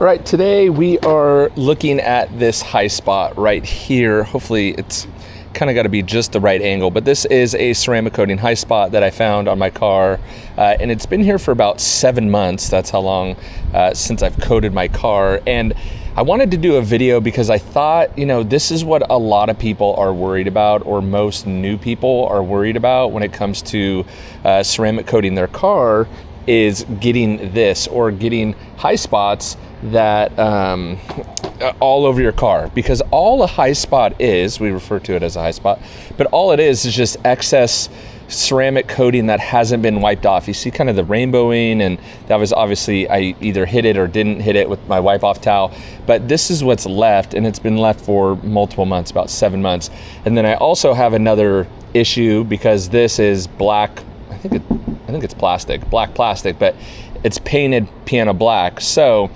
All right, today we are looking at this high spot right here. Hopefully it's kind of got to be just the right angle, but this is a ceramic coating high spot that I found on my car, and it's been here for about 7 months. That's how long since I've coated my car. And I wanted to do a video because I thought, this is what a lot of people are worried about, or most new people are worried about when it comes to ceramic coating their car, is getting this, or getting high spots that all over your car. Because all a high spot is, we refer to it as a high spot, but all it is just excess ceramic coating that hasn't been wiped off. You see kind of the rainbowing, and that was obviously, I either hit it or didn't hit it with my wipe off towel, but this is what's left, and it's been left for multiple months, about 7 months. And then I also have another issue because this is black, I think it's black plastic, but it's painted piano black. So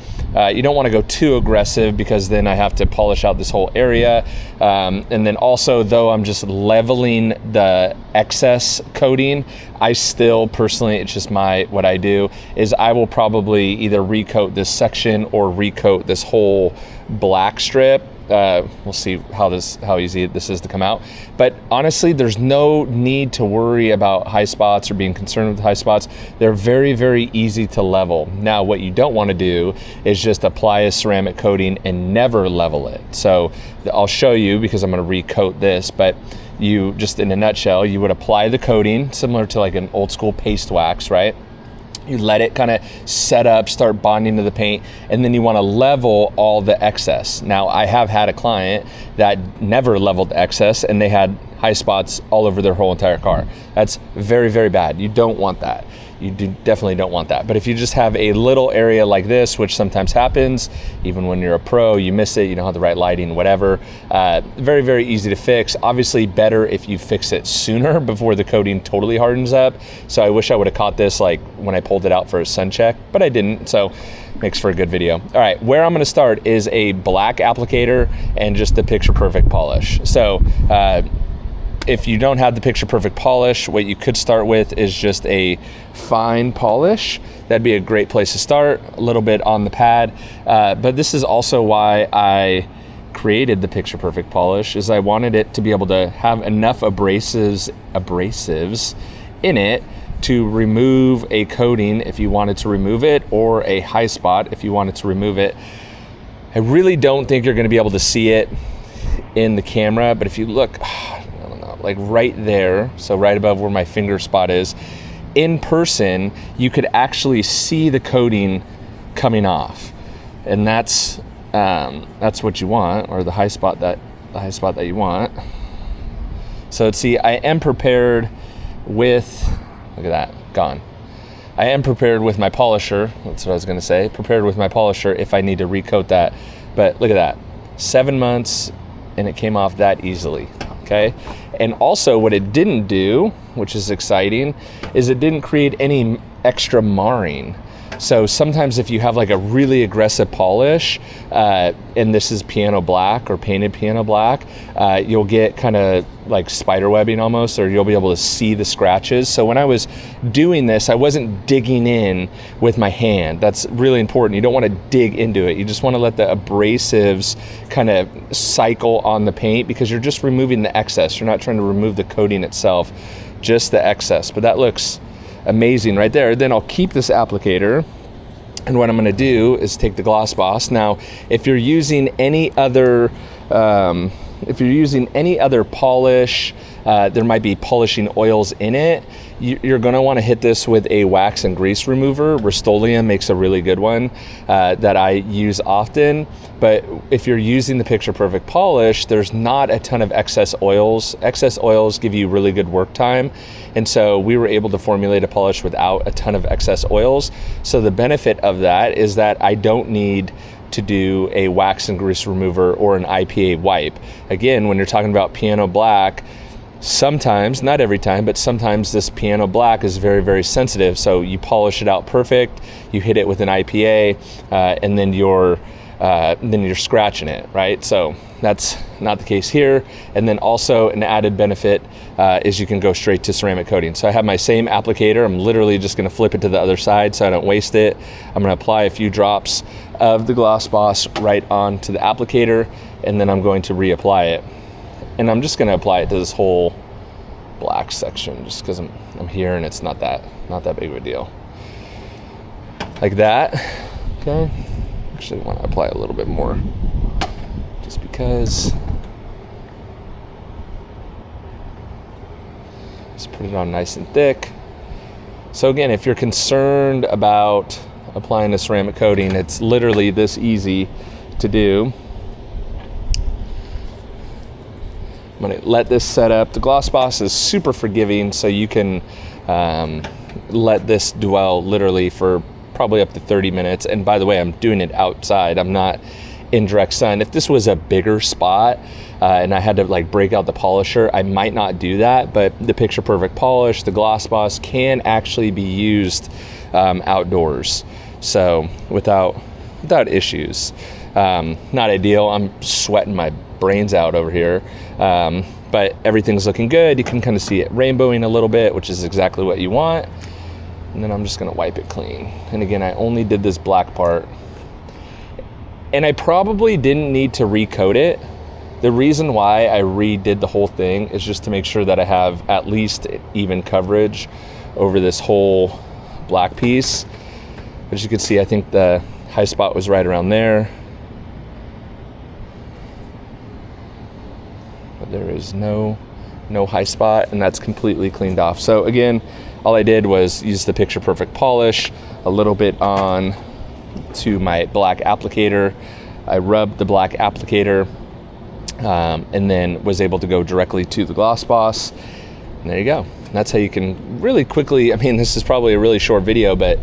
you don't want to go too aggressive because then I have to polish out this whole area. And then also, though I'm just leveling the excess coating, I still personally, it's just what I do is I will probably either recoat this section or recoat this whole black strip. We'll see how easy this is to come out. But honestly, there's no need to worry about high spots or being concerned with high spots. They're very, very easy to level. Now, what you don't want to do is just apply a ceramic coating and never level it. So I'll show you, because I'm going to recoat this, but you just, in a nutshell, you would apply the coating similar to like an old school paste wax, right? You let it kind of set up, start bonding to the paint, and then you want to level all the excess. Now, I have had a client that never leveled the excess, and they had high spots all over their whole entire car. That's very, very bad. You don't want that. You definitely don't want that. But if you just have a little area like this, which sometimes happens, even when you're a pro, you miss it, you don't have the right lighting, whatever, very, very easy to fix. Obviously better if you fix it sooner before the coating totally hardens up. So I wish I would have caught this like when I pulled it out for a sun check, but I didn't, so makes for a good video. All right, where I'm gonna start is a black applicator and just the picture perfect polish. So if you don't have the picture perfect polish, what you could start with is just a fine polish. That'd be a great place to start, a little bit on the pad. But this is also why I created the picture perfect polish, is I wanted it to be able to have enough abrasives in it to remove a coating if you wanted to remove it, or a high spot if you wanted to remove it. I really don't think you're gonna be able to see it in the camera, but if you look, like right there, so right above where my finger spot is, in person, you could actually see the coating coming off, and that's what you want, or the high spot that you want. So let's see, I am prepared with, look at that, gone. I am prepared with my polisher. That's what I was gonna say. Prepared with my polisher if I need to recoat that. But look at that, 7 months, and it came off that easily. Okay, and also what it didn't do, which is exciting, is it didn't create any extra marring. So sometimes if you have like a really aggressive polish, and this is piano black or painted piano black, you'll get kind of like spider webbing almost, or you'll be able to see the scratches. So when I was doing this, I wasn't digging in with my hand. That's really important. You don't want to dig into it. You just want to let the abrasives kind of cycle on the paint, because you're just removing the excess. You're not trying to remove the coating itself, just the excess. But that looks amazing right there. Then I'll keep this applicator, and what I'm going to do is take the Gloss Boss. Now, if you're using any other polish, there might be polishing oils in it. You're going to want to hit this with a wax and grease remover. Rust-Oleum makes a really good one that I use often. But if you're using the picture perfect polish, there's not a ton of excess oils. Excess oils give you really good work time. And so we were able to formulate a polish without a ton of excess oils. So the benefit of that is that I don't need to do a wax and grease remover or an IPA wipe. Again, when you're talking about piano black, sometimes, not every time, but sometimes this piano black is very, very sensitive. So you polish it out perfect, you hit it with an IPA, and then your then you're scratching it, right? So that's not the case here. And then also an added benefit is you can go straight to ceramic coating. So I have my same applicator. I'm literally just gonna flip it to the other side so I don't waste it. I'm gonna apply a few drops of the Gloss Boss right onto the applicator, and then I'm going to reapply it. And I'm just gonna apply it to this whole black section just because I'm here and it's not that big of a deal. Like that, okay? Actually, I want to apply a little bit more just because. Just put it on nice and thick. So again, if you're concerned about applying a ceramic coating, it's literally this easy to do. I'm gonna let this set up. The Gloss Boss is super forgiving, so you can let this dwell literally for probably up to 30 minutes. And by the way, I'm doing it outside. I'm not in direct sun. If this was a bigger spot and I had to like break out the polisher, I might not do that, but the Picture Perfect polish, the Gloss Boss, can actually be used outdoors. So without issues. Not ideal. I'm sweating my brains out over here. But everything's looking good. You can kind of see it rainbowing a little bit, which is exactly what you want. And then I'm just gonna wipe it clean. And again, I only did this black part. And I probably didn't need to recoat it. The reason why I redid the whole thing is just to make sure that I have at least even coverage over this whole black piece. As you can see, I think the high spot was right around there. But there is no high spot, and that's completely cleaned off. So again, all I did was use the Picture Perfect polish, a little bit on to my black applicator. I rubbed the black applicator and then was able to go directly to the Gloss Boss. And there you go. And that's how you can really quickly, I mean, this is probably a really short video, but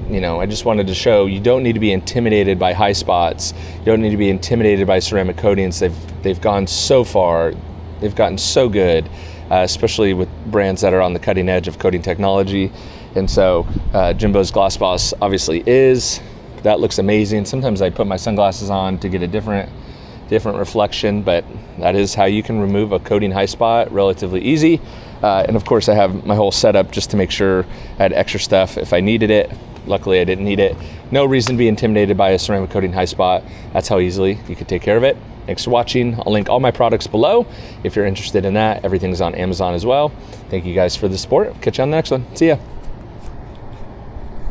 you know, I just wanted to show you don't need to be intimidated by high spots. You don't need to be intimidated by ceramic coatings. They've gone so far. They've gotten so good, especially with brands that are on the cutting edge of coating technology. And so Jimbo's Gloss Boss obviously is. That looks amazing. Sometimes I put my sunglasses on to get a different reflection, but that is how you can remove a coating high spot relatively easy. And of course I have my whole setup just to make sure I had extra stuff if I needed it. Luckily I didn't need it. No reason to be intimidated by a ceramic coating high spot. That's how easily you could take care of it. Thanks for watching. I'll link all my products below if you're interested in that. Everything's on Amazon as well. Thank you guys for the support. Catch you on the next one. See ya.